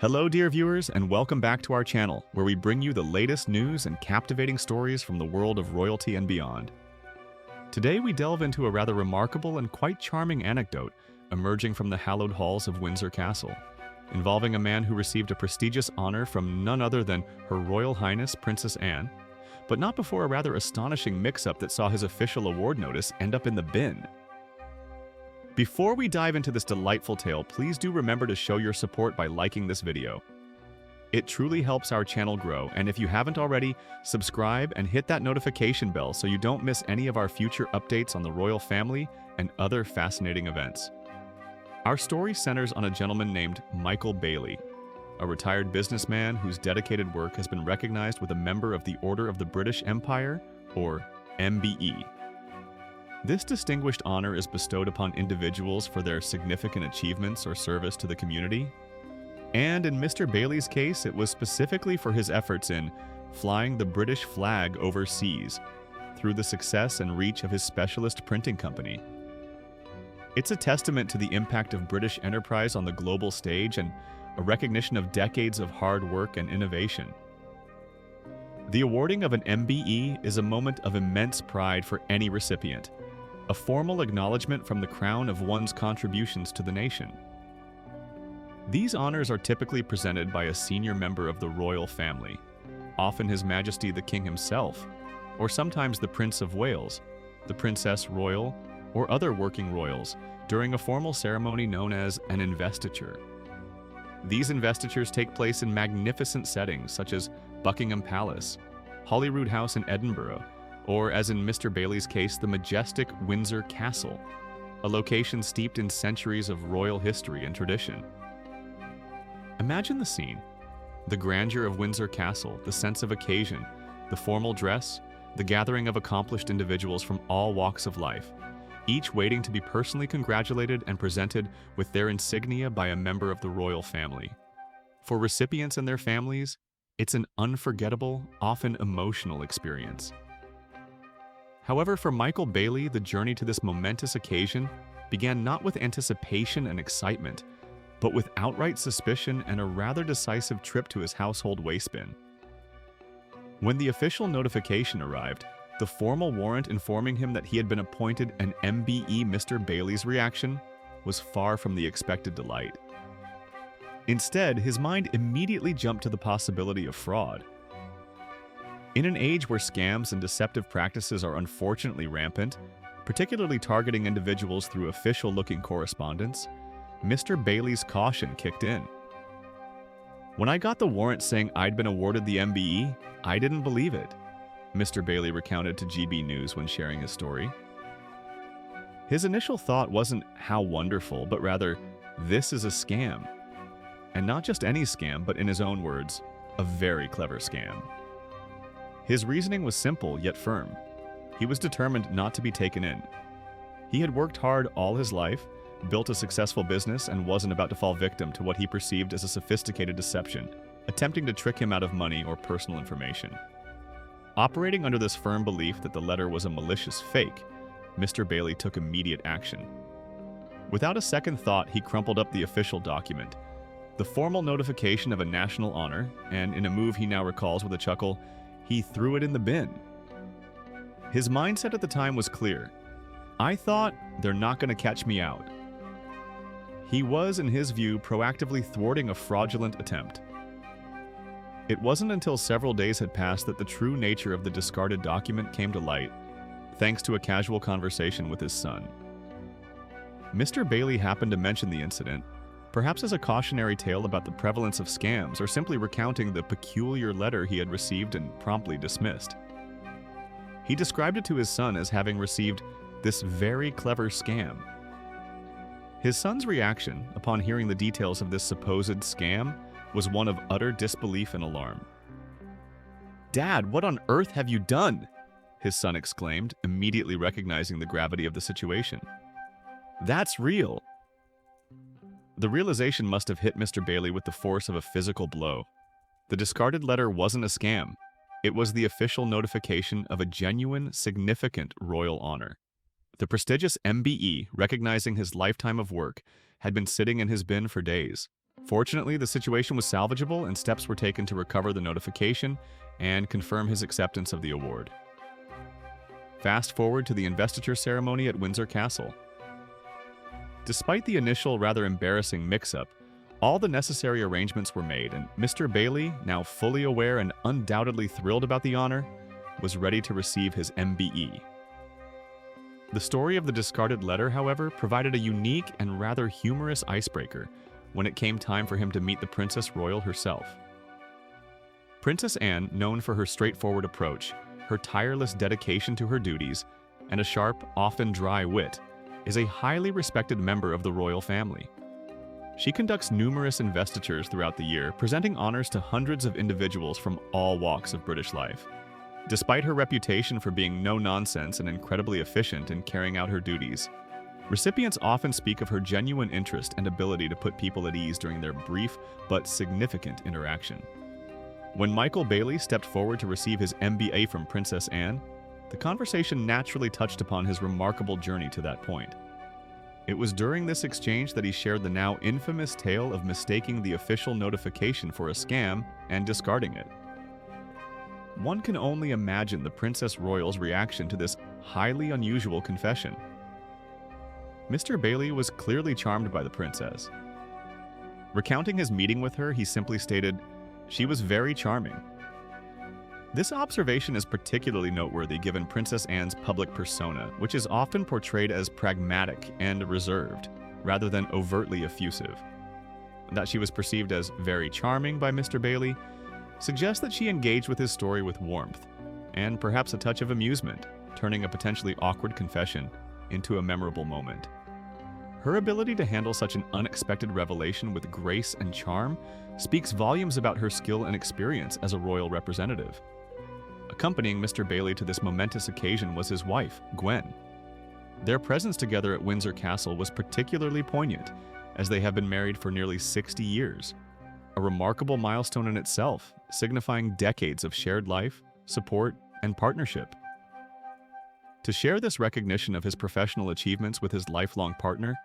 Hello, dear viewers, and welcome back to our channel, where we bring you the latest news and captivating stories from the world of royalty and beyond. Today, we delve into a rather remarkable and quite charming anecdote emerging from the hallowed halls of Windsor Castle, involving a man who received a prestigious honor from none other than Her Royal Highness Princess Anne, but not before a rather astonishing mix-up that saw his official award notice end up in the bin. Before we dive into this delightful tale, please do remember to show your support by liking this video. It truly helps our channel grow, and if you haven't already, subscribe and hit that notification bell so you don't miss any of our future updates on the royal family and other fascinating events. Our story centers on a gentleman named Michael Bailey, a retired businessman whose dedicated work has been recognized with a member of the Order of the British Empire, or MBE. This distinguished honor is bestowed upon individuals for their significant achievements or service to the community. And in Mr. Bailey's case, it was specifically for his efforts in flying the British flag overseas through the success and reach of his specialist printing company. It's a testament to the impact of British enterprise on the global stage and a recognition of decades of hard work and innovation. The awarding of an MBE is a moment of immense pride for any recipient, a formal acknowledgement from the crown of one's contributions to the nation. These honors are typically presented by a senior member of the royal family, often His Majesty the King himself, or sometimes the Prince of Wales, the Princess Royal, or other working royals, during a formal ceremony known as an investiture. These investitures take place in magnificent settings such as Buckingham Palace, Holyrood House in Edinburgh, or, as in Mr. Bailey's case, the majestic Windsor Castle, a location steeped in centuries of royal history and tradition. Imagine the scene: the grandeur of Windsor Castle, the sense of occasion, the formal dress, the gathering of accomplished individuals from all walks of life, each waiting to be personally congratulated and presented with their insignia by a member of the royal family. For recipients and their families, it's an unforgettable, often emotional experience. However, for Michael Bailey, the journey to this momentous occasion began not with anticipation and excitement, but with outright suspicion and a rather decisive trip to his household wastebin. When the official notification arrived, the formal warrant informing him that he had been appointed an MBE, Mr. Bailey's reaction was far from the expected delight. Instead, his mind immediately jumped to the possibility of fraud. In an age where scams and deceptive practices are unfortunately rampant, particularly targeting individuals through official-looking correspondence, Mr. Bailey's caution kicked in. "When I got the warrant saying I'd been awarded the MBE, I didn't believe it," Mr. Bailey recounted to GB News when sharing his story. His initial thought wasn't how wonderful, but rather, this is a scam. And not just any scam, but in his own words, a very clever scam. His reasoning was simple yet firm. He was determined not to be taken in. He had worked hard all his life, built a successful business, and wasn't about to fall victim to what he perceived as a sophisticated deception, attempting to trick him out of money or personal information. Operating under this firm belief that the letter was a malicious fake, Mr. Bailey took immediate action. Without a second thought, he crumpled up the official document, the formal notification of a national honor, and in a move he now recalls with a chuckle, he threw it in the bin. His mindset at the time was clear. "I thought, they're not going to catch me out." He was, in his view, proactively thwarting a fraudulent attempt. It wasn't until several days had passed that the true nature of the discarded document came to light, thanks to a casual conversation with his son. Mr. Bailey happened to mention the incident, perhaps as a cautionary tale about the prevalence of scams or simply recounting the peculiar letter he had received and promptly dismissed. He described it to his son as having received this very clever scam. His son's reaction, upon hearing the details of this supposed scam, was one of utter disbelief and alarm. "Dad, what on earth have you done?" his son exclaimed, immediately recognizing the gravity of the situation. "That's real." The realization must have hit Mr. Bailey with the force of a physical blow. The discarded letter wasn't a scam. It was the official notification of a genuine, significant royal honor. The prestigious MBE, recognizing his lifetime of work, had been sitting in his bin for days. Fortunately, the situation was salvageable and steps were taken to recover the notification and confirm his acceptance of the award. Fast forward to the investiture ceremony at Windsor Castle. Despite the initial rather embarrassing mix-up, all the necessary arrangements were made, and Mr. Bailey, now fully aware and undoubtedly thrilled about the honor, was ready to receive his MBE. The story of the discarded letter, however, provided a unique and rather humorous icebreaker when it came time for him to meet the Princess Royal herself. Princess Anne, known for her straightforward approach, her tireless dedication to her duties, and a sharp, often dry wit, is a highly respected member of the royal family. She conducts numerous investitures throughout the year, presenting honors to hundreds of individuals from all walks of British life. Despite her reputation for being no-nonsense and incredibly efficient in carrying out her duties, recipients often speak of her genuine interest and ability to put people at ease during their brief but significant interaction. When Michael Bailey stepped forward to receive his MBA from Princess Anne, the conversation naturally touched upon his remarkable journey to that point. It was during this exchange that he shared the now infamous tale of mistaking the official notification for a scam and discarding it. One can only imagine the Princess Royal's reaction to this highly unusual confession. Mr. Bailey was clearly charmed by the princess. Recounting his meeting with her, he simply stated, "She was very charming." This observation is particularly noteworthy given Princess Anne's public persona, which is often portrayed as pragmatic and reserved, rather than overtly effusive. That she was perceived as very charming by Mr. Bailey suggests that she engaged with his story with warmth, and perhaps a touch of amusement, turning a potentially awkward confession into a memorable moment. Her ability to handle such an unexpected revelation with grace and charm speaks volumes about her skill and experience as a royal representative. Accompanying Mr. Bailey to this momentous occasion was his wife, Gwen. Their presence together at Windsor Castle was particularly poignant, as they have been married for nearly 60 years, a remarkable milestone in itself, signifying decades of shared life, support, and partnership. To share this recognition of his professional achievements with his lifelong partner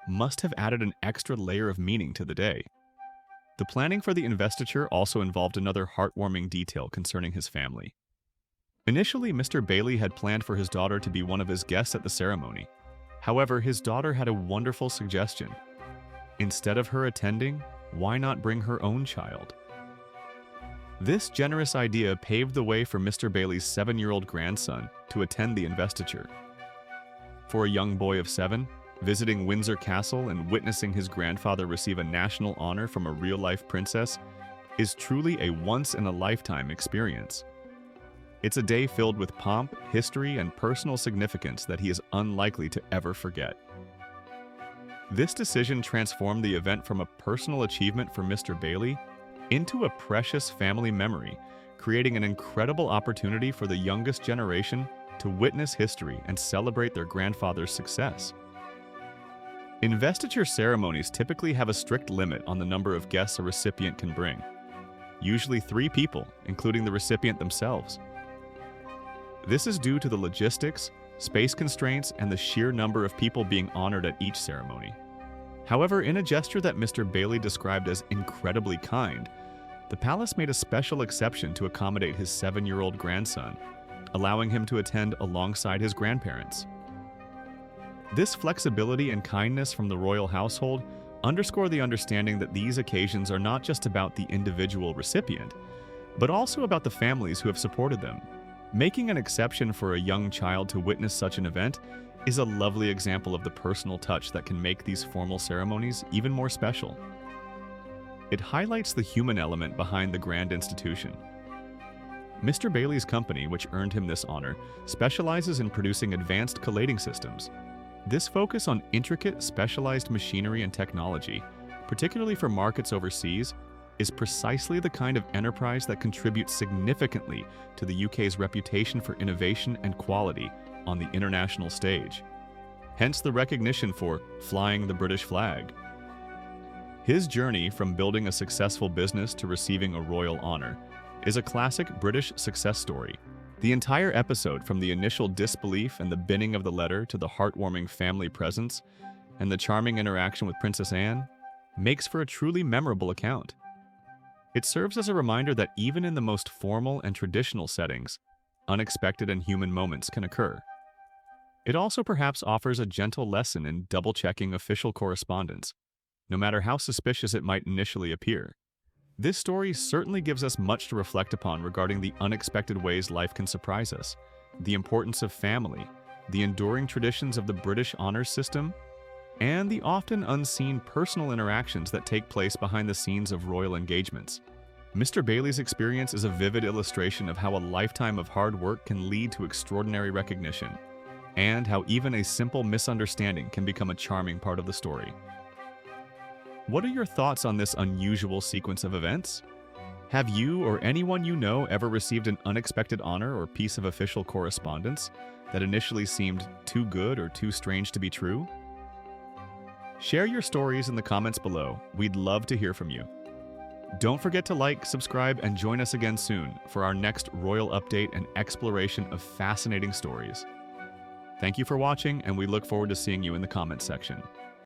must have added an extra layer of meaning to the day. The planning for the investiture also involved another heartwarming detail concerning his family. Initially, Mr. Bailey had planned for his daughter to be one of his guests at the ceremony. However, his daughter had a wonderful suggestion. Instead of her attending, why not bring her own child? This generous idea paved the way for Mr. Bailey's 7-year-old grandson to attend the investiture. For a young boy of 7, visiting Windsor Castle and witnessing his grandfather receive a national honor from a real-life princess is truly a once-in-a-lifetime experience. It's a day filled with pomp, history, and personal significance that he is unlikely to ever forget. This decision transformed the event from a personal achievement for Mr. Bailey into a precious family memory, creating an incredible opportunity for the youngest generation to witness history and celebrate their grandfather's success. Investiture ceremonies typically have a strict limit on the number of guests a recipient can bring, usually 3 people, including the recipient themselves. This is due to the logistics, space constraints, and the sheer number of people being honored at each ceremony. However, in a gesture that Mr. Bailey described as incredibly kind, the palace made a special exception to accommodate his 7-year-old grandson, allowing him to attend alongside his grandparents. This flexibility and kindness from the royal household underscore the understanding that these occasions are not just about the individual recipient, but also about the families who have supported them. Making an exception for a young child to witness such an event is a lovely example of the personal touch that can make these formal ceremonies even more special. It highlights the human element behind the grand institution. Mr. Bailey's company, which earned him this honor, specializes in producing advanced collating systems. This focus on intricate, specialized machinery and technology, particularly for markets overseas, is precisely the kind of enterprise that contributes significantly to the UK's reputation for innovation and quality on the international stage. Hence the recognition for flying the British flag. His journey from building a successful business to receiving a royal honor is a classic British success story. The entire episode, from the initial disbelief and the binning of the letter to the heartwarming family presence and the charming interaction with Princess Anne, makes for a truly memorable account. It serves as a reminder that even in the most formal and traditional settings, unexpected and human moments can occur. It also perhaps offers a gentle lesson in double-checking official correspondence, no matter how suspicious it might initially appear. This story certainly gives us much to reflect upon regarding the unexpected ways life can surprise us, the importance of family, the enduring traditions of the British honors system, and the often unseen personal interactions that take place behind the scenes of royal engagements. Mr. Bailey's experience is a vivid illustration of how a lifetime of hard work can lead to extraordinary recognition, and how even a simple misunderstanding can become a charming part of the story. What are your thoughts on this unusual sequence of events? Have you or anyone you know ever received an unexpected honor or piece of official correspondence that initially seemed too good or too strange to be true? Share your stories in the comments below. We'd love to hear from you. Don't forget to like, subscribe, and join us again soon for our next royal update and exploration of fascinating stories. Thank you for watching, and we look forward to seeing you in the comments section.